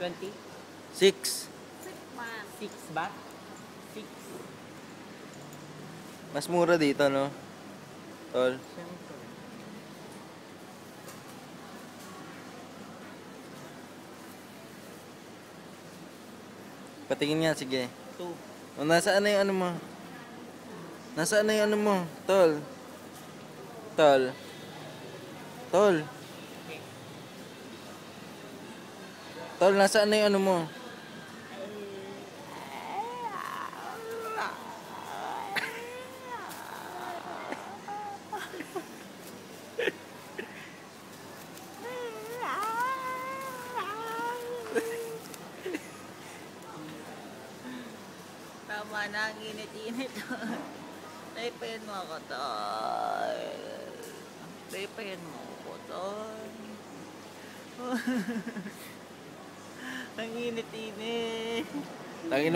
20? 6. 6 ba? 6. Mas mura dito, no? Tol. Siyempre. Patingin nga, sige. 2. O, nasaan na yung ano mo? Nasaan na yung ano mo? Tol. Tol. Tol. Tol, nasaan na yung ano mo? Tama na, ang init-init. Taypayin mo ako, tol. Taypayin mo ako, tol. Ang init-init. Tangin